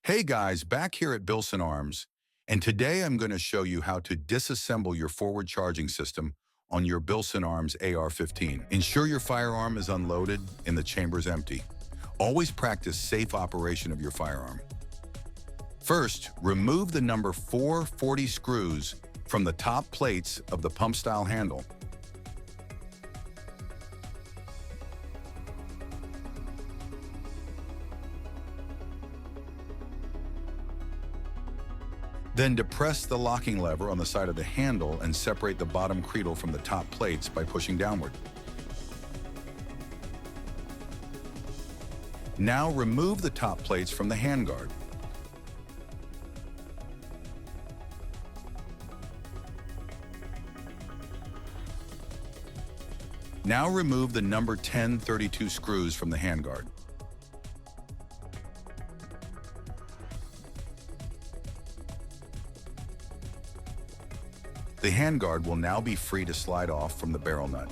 Hey guys, back here at Bilson Arms, and today I'm going to show you how to disassemble your forward charging system on your Bilson Arms AR-15. Ensure your firearm is unloaded and the chamber is empty. Always practice safe operation of your firearm. First, remove the number 440 screws from the top plates of the pump-style handle. Then depress the locking lever on the side of the handle and separate the bottom cradle from the top plates by pushing downward. Now remove the top plates from the handguard. Now remove the number 1032 screws from the handguard. The handguard will now be free to slide off from the barrel nut.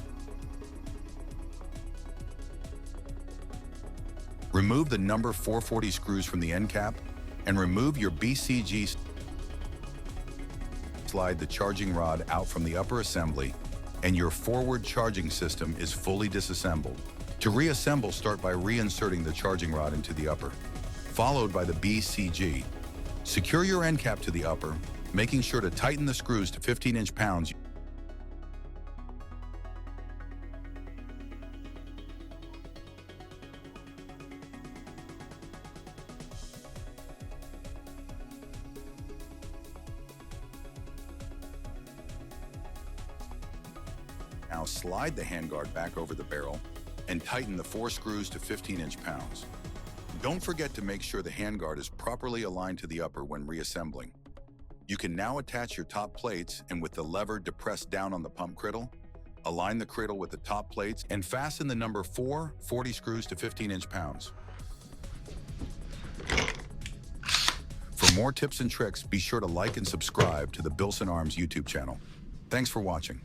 Remove the number 440 screws from the end cap and remove your BCG. Slide the charging rod out from the upper assembly and your forward charging system is fully disassembled. To reassemble, start by reinserting the charging rod into the upper, followed by the BCG. Secure your end cap to the upper, making sure to tighten the screws to 15-inch pounds. Now slide the handguard back over the barrel and tighten the 4 screws to 15-inch pounds. Don't forget to make sure the handguard is properly aligned to the upper when reassembling. You can now attach your top plates and with the lever depressed down on the pump cradle, align the cradle with the top plates and fasten the number 440 screws to 15-inch pounds. For more tips and tricks, be sure to like and subscribe to the Bilson Arms YouTube channel. Thanks for watching.